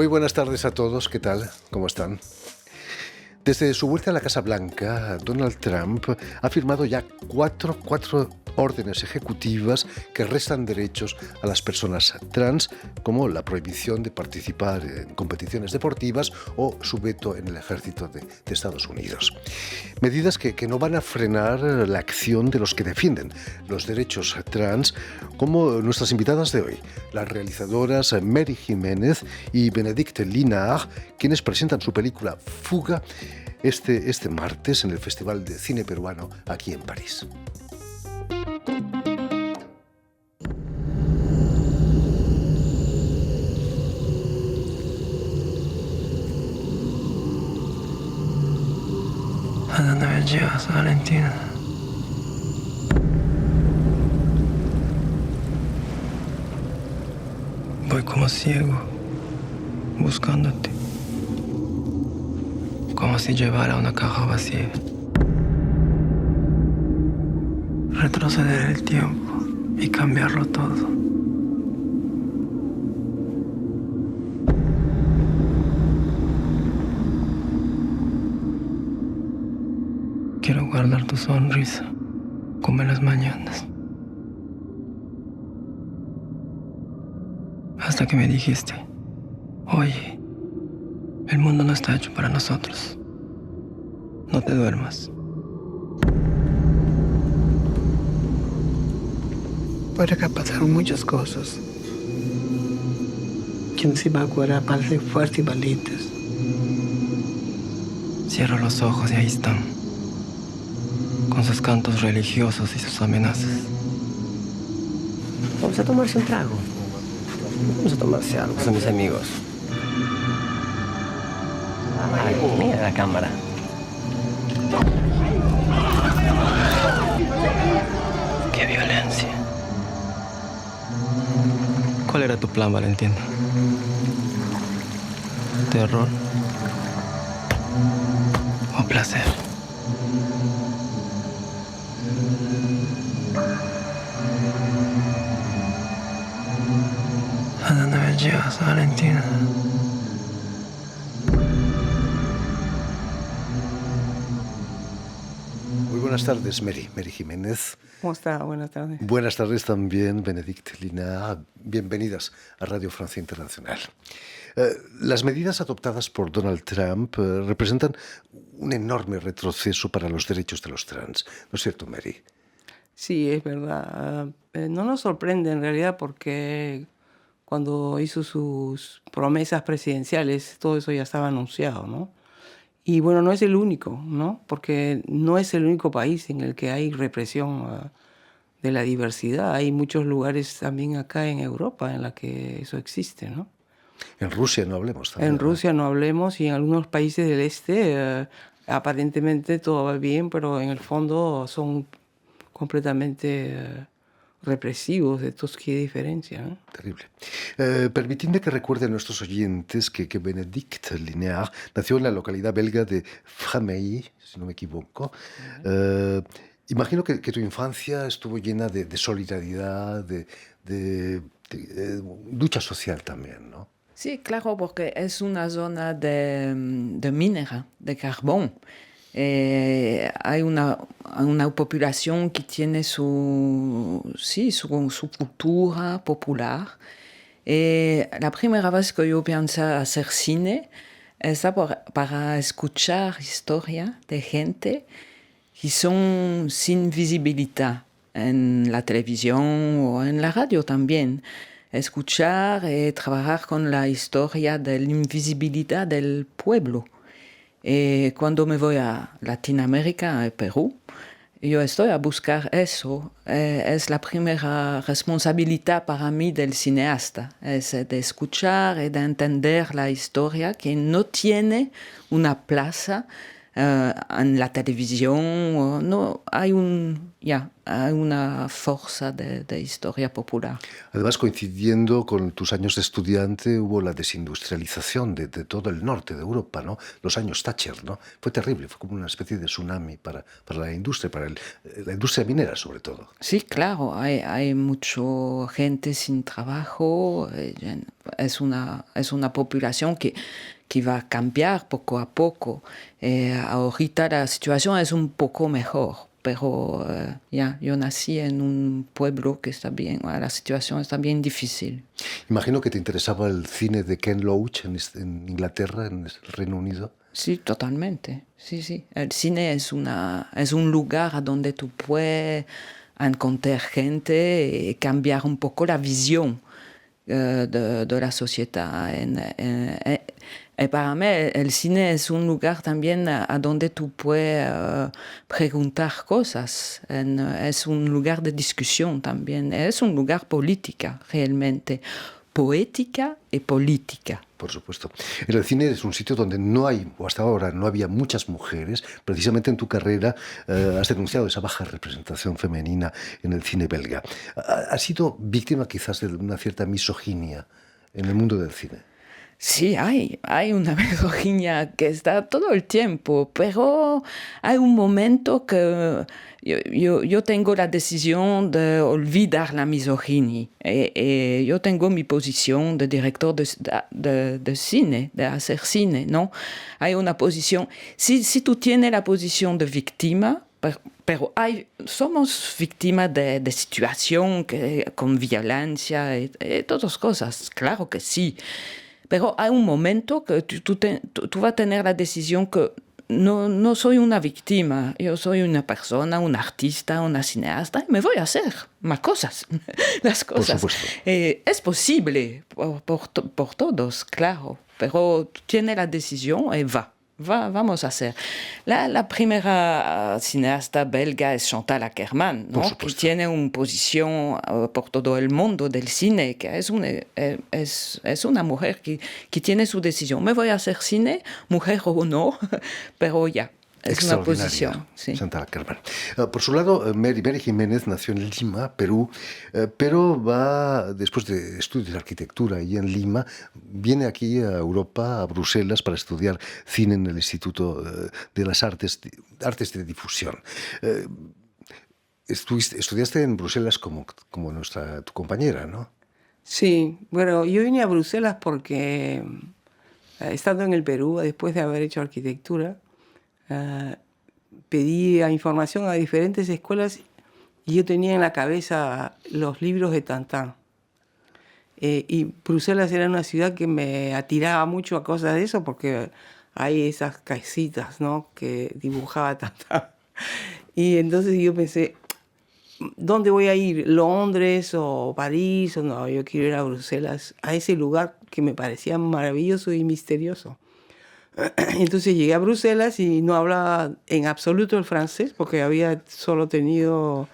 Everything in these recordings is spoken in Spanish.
Muy buenas tardes a todos, ¿qué tal? ¿Cómo están? Desde su vuelta a la Casa Blanca, Donald Trump ha firmado ya cuatro órdenes ejecutivas que restan derechos a las personas trans, como la prohibición de participar en competiciones deportivas o su veto en el ejército de Estados Unidos. Medidas que no van a frenar la acción de los que defienden los derechos trans, como nuestras invitadas de hoy, las realizadoras Mary Jiménez y Bénédicte Linard, quienes presentan su película Fuga este martes en el Festival de Cine Peruano aquí en París. ¿A dónde me llevas, Valentina? Voy como ciego, buscándote. Como si llevara una caja vacía. Retroceder el tiempo y cambiarlo todo. Quiero guardar tu sonrisa, como en las mañanas. Hasta que me dijiste, oye, el mundo no está hecho para nosotros. No te duermas. Por acá pasaron muchas cosas. ¿Quién se va a acuerdar para ser fuerte y valientes? Cierro los ojos y ahí están, con sus cantos religiosos y sus amenazas. Vamos a tomarse un trago. Vamos a tomarse algo. Son mis amigos. Ay, mira la cámara. ¡Qué violencia! ¿Cuál era tu plan, Valentina? ¿Terror o placer? ¿A dónde me llevas, Valentina? Muy buenas tardes, Mary Jiménez. ¿Cómo está? Buenas tardes. Buenas tardes también, Bénédicte Linard. Bienvenidas a Radio Francia Internacional. Las medidas adoptadas por Donald Trump representan un enorme retroceso para los derechos de los trans. ¿No es cierto, Mary? Sí, es verdad. No nos sorprende en realidad porque cuando hizo sus promesas presidenciales, todo eso ya estaba anunciado, ¿no? Y bueno, no es el único, ¿no? Porque no es el único país en el que hay represión de la diversidad. Hay muchos lugares también acá en Europa en la que eso existe, ¿no? En Rusia no hablemos también. En Rusia no hablemos y en algunos países del este aparentemente todo va bien, pero en el fondo son completamente represivos. Entonces, ¿qué diferencia? ¿No? Terrible. Permitidme que recuerde a nuestros oyentes que Bénédicte Linard nació en la localidad belga de Fameuil, si no me equivoco. Imagino que tu infancia estuvo llena de solidaridad, de lucha social también, ¿no? Sí, claro, porque es una zona de minera, de carbón. Hay una población que tiene su cultura popular. La primera vez que yo pensé hacer cine es para escuchar historia de gente que son sin visibilidad en la televisión o en la radio también. Escuchar y trabajar con la historia de la invisibilidad del pueblo. Cuando me voy a Latinoamérica, a Perú, yo estoy a buscar eso. Es la primera responsabilidad para mí del cineasta. Es de escuchar y de entender la historia que no tiene una plaza en la televisión. No, hay una fuerza de historia popular. Además, coincidiendo con tus años de estudiante, hubo la desindustrialización de todo el norte de Europa, ¿no? Los años Thatcher, ¿no? Fue terrible, fue como una especie de tsunami para la industria, la industria minera sobre todo. Sí, claro, hay mucha gente sin trabajo, es una población que va a cambiar poco a poco. Ahorita la situación es un poco mejor, pero yo nací en un pueblo que está bien, la situación está bien difícil. Imagino que te interesaba el cine de Ken Loach en Inglaterra, en el Reino Unido. Sí, totalmente. Sí. El cine es un lugar a donde tú puedes encontrar gente y cambiar un poco la visión de la sociedad. Para mí el cine es un lugar también a donde tú puedes preguntar cosas. Es un lugar de discusión también. Es un lugar política, realmente. Poética y política. Por supuesto. En el cine es un sitio donde no hay, o hasta ahora no había muchas mujeres. Precisamente en tu carrera has denunciado esa baja representación femenina en el cine belga. ¿Has sido víctima quizás de una cierta misoginia en el mundo del cine? Sí, hay una misoginia que está todo el tiempo, pero hay un momento que yo tengo la decisión de olvidar la misoginia. Yo tengo mi posición de director de cine, de hacer cine, ¿no? Hay una posición, si tú tienes la posición de víctima, pero somos víctimas de situación con violencia y todas cosas, claro que sí. Pero hay un momento que tú vas a tener la decisión que no soy una víctima, yo soy una persona, un artista, una cineasta, y me voy a hacer más cosas, las cosas. Por supuesto. Es posible por todos, claro, pero tú tienes la decisión y vamos a hacer. La primera cineasta belga es Chantal Akerman, ¿no? Que tiene una posición por todo el mundo del cine, que es una mujer que tiene su decisión. Me voy a hacer cine, mujer o no, pero ya. Es una posición. Sí. Chantal Akerman. Por su lado, Mary Jiménez nació en Lima, Perú, pero va, después de estudios de arquitectura y en Lima, viene aquí a Europa, a Bruselas, para estudiar cine en el Instituto de las Artes de Difusión. Estudiaste en Bruselas como tu compañera, ¿no? Sí, bueno, yo vine a Bruselas porque estando en el Perú, después de haber hecho arquitectura, pedí información a diferentes escuelas y yo tenía en la cabeza los libros de Tintín. Y Bruselas era una ciudad que me atiraba mucho a cosas de eso porque hay esas casitas, ¿no?, que dibujaba Tintín. Y entonces yo pensé, ¿dónde voy a ir? ¿Londres o París? O no, yo quiero ir a Bruselas, a ese lugar que me parecía maravilloso y misterioso. Entonces llegué a Bruselas y no hablaba en absoluto el francés porque había solo tenido,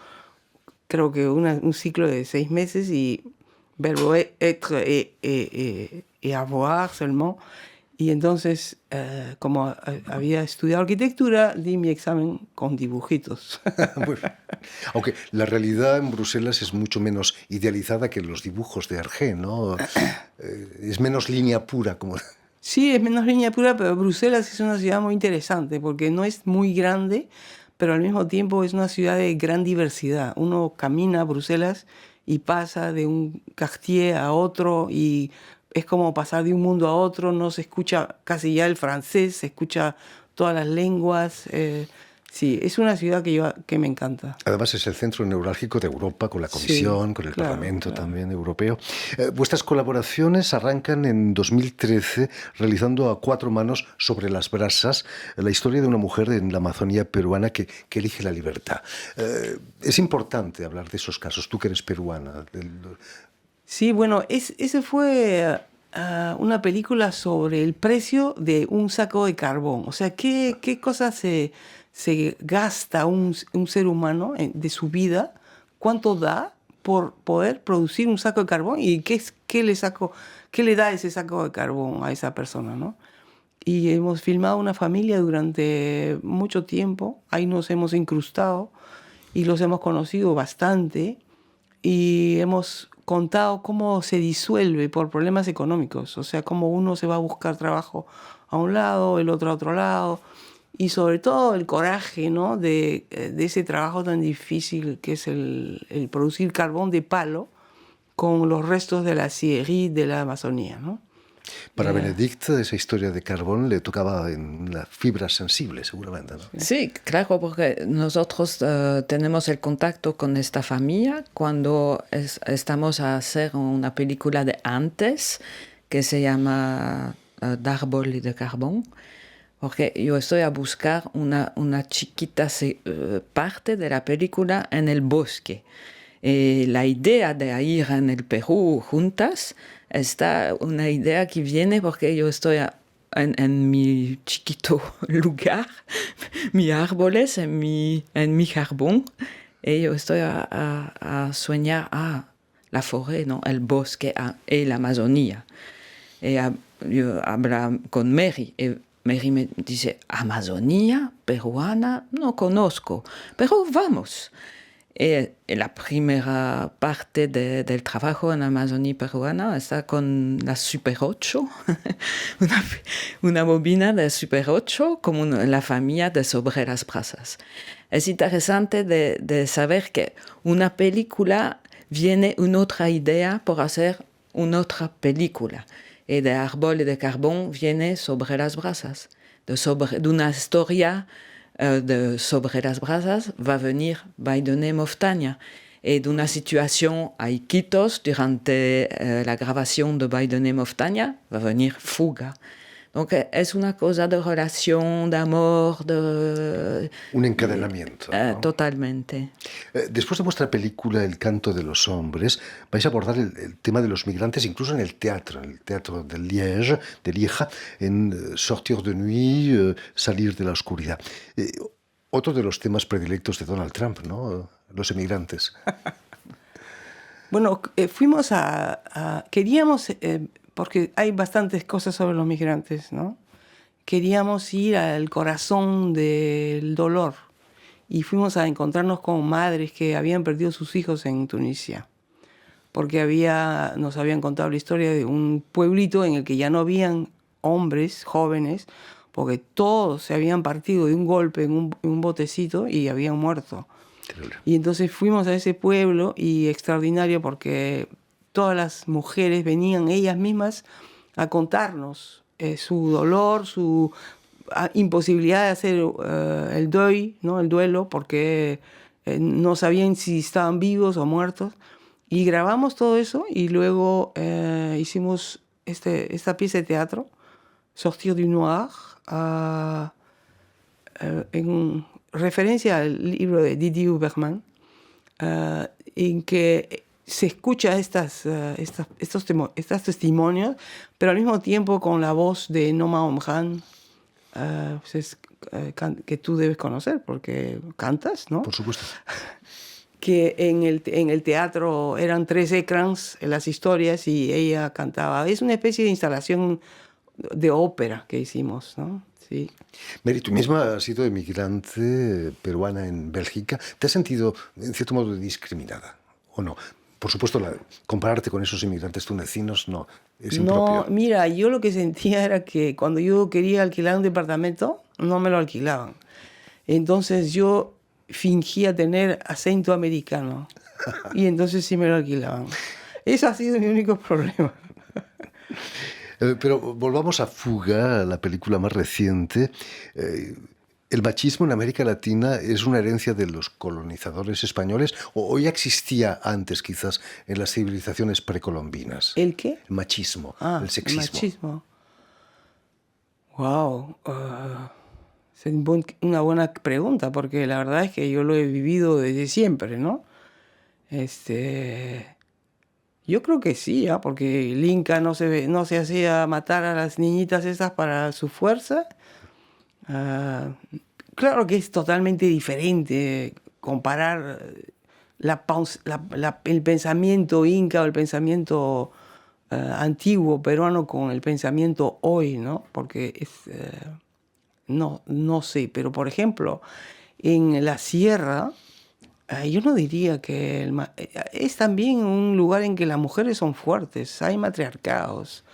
creo que un ciclo de 6 meses y verbo être et avoir seulement. Y entonces, como había estudiado arquitectura, di mi examen con dibujitos. Bueno, aunque la realidad en Bruselas es mucho menos idealizada que los dibujos de Hergé, ¿no? Es menos línea pura, como... Sí, es menos línea pura, pero Bruselas es una ciudad muy interesante porque no es muy grande, pero al mismo tiempo es una ciudad de gran diversidad. Uno camina a Bruselas y pasa de un quartier a otro y es como pasar de un mundo a otro. No se escucha casi ya el francés, se escucha todas las lenguas. Sí, es una ciudad que me encanta. Además es el centro neurálgico de Europa, con la Comisión, sí, con el Parlamento también europeo. Vuestras colaboraciones arrancan en 2013 realizando a 4 manos sobre las brasas la historia de una mujer en la Amazonía peruana que elige la libertad. Es importante hablar de esos casos, tú que eres peruana. Sí, bueno, ese fue una película sobre el precio de un saco de carbón. O sea, qué cosas se gasta un ser humano de su vida, cuánto da por poder producir un saco de carbón y qué le da ese saco de carbón a esa persona, ¿no? y hemos filmado una familia durante mucho tiempo. Ahí nos hemos incrustado y los hemos conocido bastante y hemos contado cómo se disuelve por problemas económicos, o sea, cómo uno se va a buscar trabajo a un lado, el otro a otro lado, y sobre todo el coraje, ¿no?, de ese trabajo tan difícil que es el producir carbón de palo con los restos de la scierie de la Amazonía, ¿no? Para Benedict, esa historia de carbón le tocaba en la fibra sensible, seguramente, ¿no? Sí, claro, porque nosotros tenemos el contacto con esta familia cuando estamos a hacer una película de antes que se llama D'Árbol y de Carbón, porque yo estoy a buscar una chiquita parte de la película en el bosque. La idea de ir en el Perú juntas está una idea que viene porque yo estoy en mi chiquito lugar, mis árboles, en mi carbón, y yo estoy a soñar la forêt, ¿no?, el bosque y la Amazonía. Yo hablo con Mary, y Mary me dice, Amazonía peruana no conozco, pero vamos. La primera parte del trabajo en Amazonía peruana está con la Super 8, una bobina de Super 8, como la familia de Sobre las Brasas. Es interesante de saber que una película viene una otra idea por hacer una otra película. Y de Árbol y de Carbón viene Sobre las Brasas, de una historia de Sobre las Brasas va a venir By the Name of Tanya. Y de una situación a Iquitos durante la grabación de By the Name of Tanya va a venir Fuga. Donc es una cosa de relación, de amor, de... Un encadenamiento, ¿no? Totalmente. Después de vuestra película El canto de los hombres, vais a abordar el tema de los migrantes incluso en el teatro de Lieja, en Sortir de nuit, Salir de la oscuridad. Otro de los temas predilectos de Donald Trump, ¿no? Los emigrantes. Bueno, fuimos queríamos, porque hay bastantes cosas sobre los migrantes, ¿no? Queríamos ir al corazón del dolor y fuimos a encontrarnos con madres que habían perdido sus hijos en Tunisia, porque nos habían contado la historia de un pueblito en el que ya no habían hombres jóvenes, porque todos se habían partido de un golpe en un botecito y habían muerto. Terrible. Y entonces fuimos a ese pueblo y extraordinario porque todas las mujeres venían ellas mismas a contarnos su dolor, su imposibilidad de hacer el deuil, ¿no?, el duelo, porque no sabían si estaban vivos o muertos. Y grabamos todo eso y luego hicimos esta pieza de teatro, Sortir du Noir, en referencia al libro de Didier Huberman, en que se escucha estos testimonios, pero al mismo tiempo con la voz de Noma Omran, que tú debes conocer porque cantas, ¿no? Por supuesto. Que en el teatro eran 3 ecrans en las historias y ella cantaba. Es una especie de instalación de ópera que hicimos, ¿no? Sí. Mary, tú misma has sido emigrante peruana en Bélgica. ¿Te has sentido, en cierto modo, discriminada o no? Por supuesto, compararte con esos inmigrantes tunecinos no, es impropio. No, mira, yo lo que sentía era que cuando yo quería alquilar un departamento, no me lo alquilaban. Entonces yo fingía tener acento americano y entonces sí me lo alquilaban. Ese ha sido mi único problema. Pero volvamos a Fuga, la película más reciente. ¿El machismo en América Latina es una herencia de los colonizadores españoles o ya existía antes, quizás, en las civilizaciones precolombinas? ¿El qué? El machismo, el sexismo. El machismo. Wow. Es una buena pregunta, porque la verdad es que yo lo he vivido desde siempre, ¿no? Yo creo que sí, ¿eh? Porque el Inca no se hacía matar a las niñitas esas para su fuerza. Claro que es totalmente diferente comparar el pensamiento inca o el pensamiento antiguo peruano con el pensamiento hoy, ¿no? Porque no sé, pero por ejemplo, en la sierra, yo no diría que es también un lugar en que las mujeres son fuertes, hay matriarcados.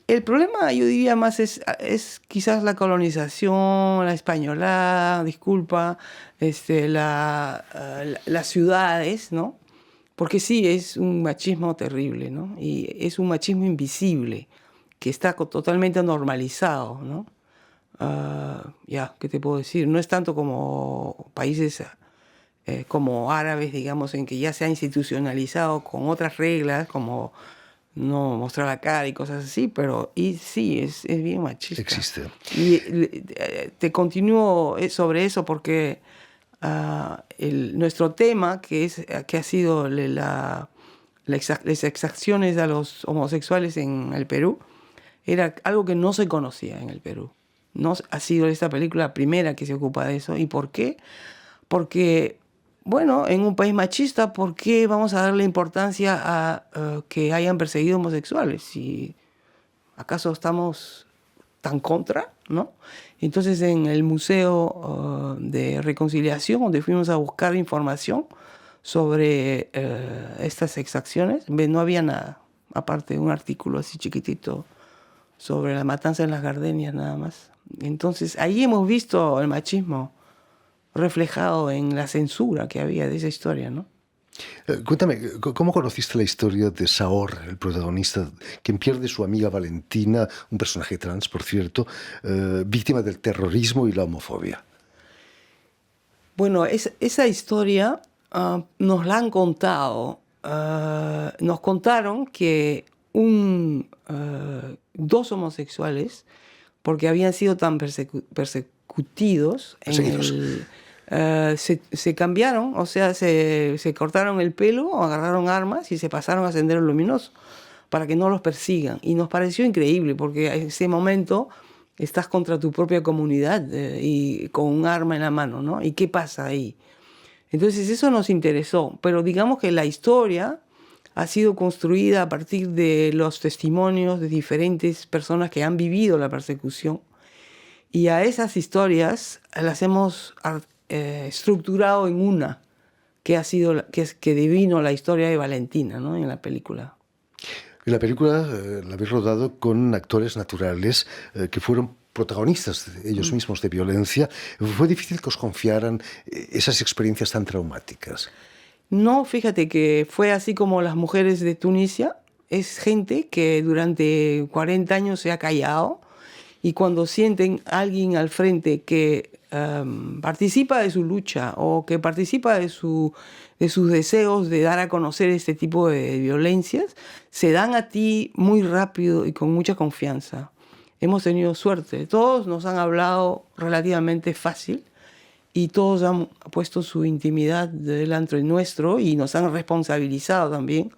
El problema, yo diría más, es quizás la colonización, la españolada, disculpa, las ciudades, ¿no? Porque sí, es un machismo terrible, ¿no? Y es un machismo invisible, que está totalmente normalizado, ¿no? ¿Qué te puedo decir? No es tanto como países como árabes, digamos, en que ya se ha institucionalizado con otras reglas, como no mostrar la cara y cosas así, pero sí, es bien machista. Existe. Y te continúo sobre eso porque nuestro tema, que ha sido las exacciones a los homosexuales en el Perú, era algo que no se conocía en el Perú. No ha sido esta película la primera que se ocupa de eso. ¿Y por qué? Porque, bueno, en un país machista, ¿por qué vamos a darle importancia a que hayan perseguido homosexuales? Si acaso estamos tan contra, ¿no? Entonces en el Museo de Reconciliación, donde fuimos a buscar información sobre estas exacciones, no había nada, aparte de un artículo así chiquitito sobre la matanza en las gardenias nada más. Entonces ahí hemos visto el machismo reflejado en la censura que había de esa historia, ¿no? Cuéntame, ¿cómo conociste la historia de Saor, el protagonista, quien pierde a su amiga Valentina, un personaje trans, por cierto, víctima del terrorismo y la homofobia? Bueno, esa historia nos la han contado. Nos contaron que dos homosexuales, porque habían sido tan perseguidos se cambiaron, o sea, se cortaron el pelo, agarraron armas y se pasaron a Sendero Luminoso para que no los persigan. Y nos pareció increíble, porque en ese momento estás contra tu propia comunidad y con un arma en la mano, ¿no? ¿Y qué pasa ahí? Entonces eso nos interesó, pero digamos que la historia ha sido construida a partir de los testimonios de diferentes personas que han vivido la persecución, y a esas historias las hemos estructurado en una que devino la historia de Valentina, ¿no? En la película. En la película la habéis rodado con actores naturales que fueron protagonistas ellos mismos de violencia. ¿Fue difícil que os confiaran esas experiencias tan traumáticas? No, fíjate que fue así como las mujeres de Tunisia. Es gente que durante 40 años se ha callado, y cuando sienten a alguien al frente que participa de su lucha o que participa de sus deseos de dar a conocer este tipo de violencias, se dan a ti muy rápido y con mucha confianza. Hemos tenido suerte. Todos nos han hablado relativamente fácil y todos han puesto su intimidad delante nuestro y nos han responsabilizado también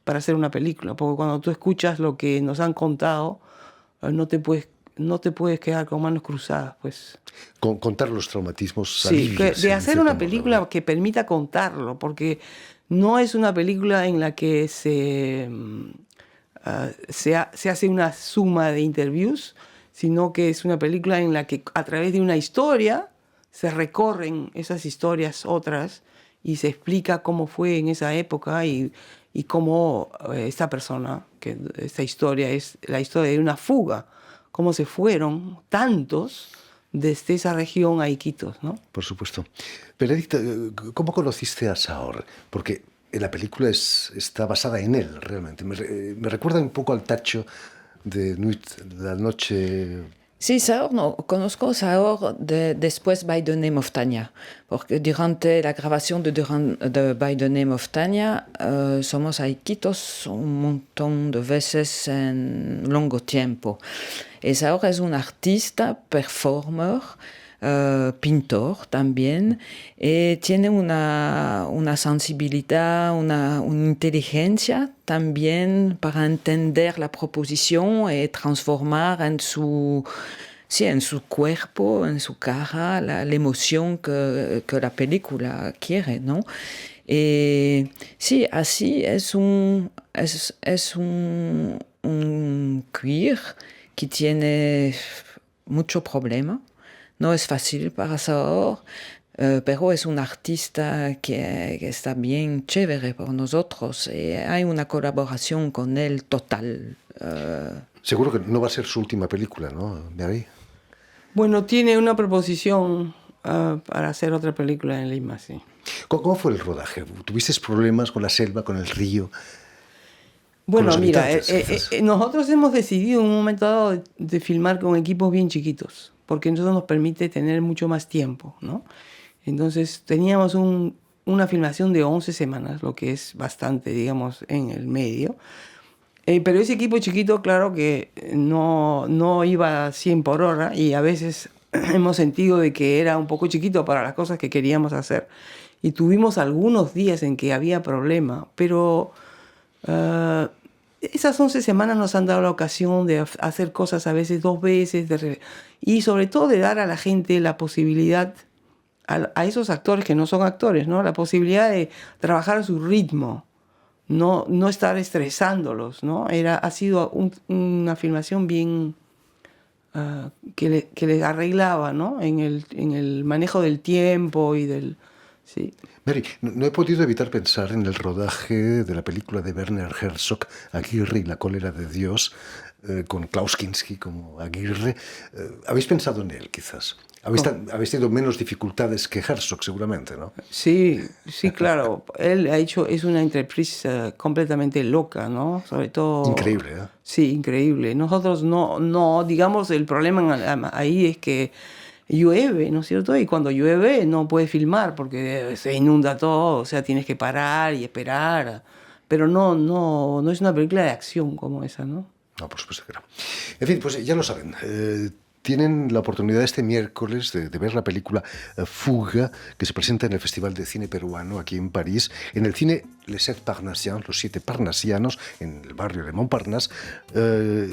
para hacer una película. Porque cuando tú escuchas lo que nos han contado, no te puedes quedar con manos cruzadas, pues. Contar los traumatismos. Sí, de hacer una película modo, que permita contarlo, porque no es una película en la que se hace una suma de interviews, sino que es una película en la que a través de una historia se recorren esas historias otras y se explica cómo fue en esa época y cómo esta historia es la historia de una fuga, cómo se fueron tantos desde esa región a Iquitos, ¿no? Por supuesto. Benedicta, ¿cómo conociste a Saor? Porque la película está basada en él, realmente. Me recuerda un poco al Tacho de Nuit, la noche. Sí, Saor, no, conozco Saor después By the Name of Tanya, porque durante la grabación de By the Name of Tanya somos a Iquitos un montón de veces en largo tiempo. Y Saor es un artista, performer, pintor también, y tiene una sensibilidad, una inteligencia también para entender la proposición y transformar en su cuerpo, en su cara, la emoción que la película quiere, ¿no? Sí, así es un queer que tiene mucho problema. No es fácil para Saor, pero es un artista que está bien chévere por nosotros. Hay una colaboración con él total. Seguro que no va a ser su última película, ¿no, Mary? Bueno, tiene una proposición para hacer otra película en Lima, sí. ¿Cómo fue el rodaje? ¿Tuviste problemas con la selva, con el río? Bueno, mira, nosotros hemos decidido en un momento dado de filmar con equipos bien chiquitos, porque eso nos permite tener mucho más tiempo, ¿no? Entonces teníamos una filmación de 11 semanas, lo que es bastante, digamos, en el medio. Pero ese equipo chiquito, claro que no iba a 100 por hora y a veces hemos sentido de que era un poco chiquito para las cosas que queríamos hacer. Y tuvimos algunos días en que había problema, pero esas 11 semanas nos han dado la ocasión de hacer cosas a veces 2 veces y sobre todo de dar a la gente la posibilidad, a esos actores que no son actores, ¿no? La posibilidad de trabajar a su ritmo, no estar estresándolos, ¿no? Ha sido una filmación bien que les arreglaba, ¿no? En el manejo del tiempo y del... Sí. Mary, no he podido evitar pensar en el rodaje de la película de Werner Herzog, Aguirre y la cólera de Dios, con Klaus Kinski como Aguirre. ¿Habéis pensado en él, quizás? Habéis tenido menos dificultades que Herzog, seguramente, ¿no? Sí, claro. Él es una intérprete completamente loca, ¿no? Sobre todo... Increíble, ¿eh? Sí, increíble. Nosotros no, digamos, el problema ahí es que llueve, ¿no es cierto? Y cuando llueve no puedes filmar porque se inunda todo, o sea, tienes que parar y esperar. Pero no es una película de acción como esa, ¿no? No, por supuesto que no. En fin, pues ya lo saben. Tienen la oportunidad este miércoles de ver la película Fuga, que se presenta en el Festival de Cine Peruano aquí en París, en el cine Les 7 Parnassiens, los 7 Parnasianos, en el barrio de Montparnasse,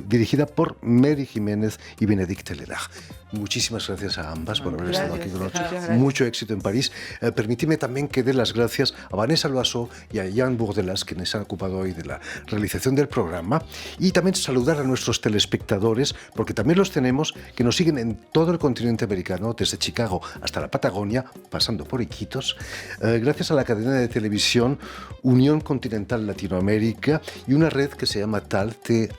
dirigida por Mary Jiménez y Bénédicte Ledach. Muchísimas gracias a ambas por haber estado aquí con nosotros. Mucho éxito en París. Permitidme también que dé las gracias a Vanessa Loiseau y a Jan Bourdelas, quienes se han ocupado hoy de la realización del programa, y también saludar a nuestros telespectadores, porque también los tenemos, que nos siguen en todo el continente americano, desde Chicago hasta la Patagonia, pasando por Iquitos, gracias a la cadena de televisión Unión Continental Latinoamérica y una red que se llama TAL, que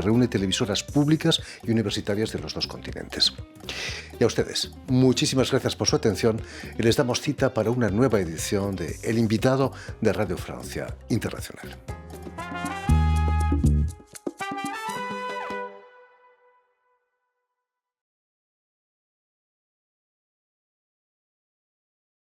reúne televisoras públicas y universitarias de los 2 continentes. Y a ustedes, muchísimas gracias por su atención y les damos cita para una nueva edición de El Invitado de Radio Francia Internacional.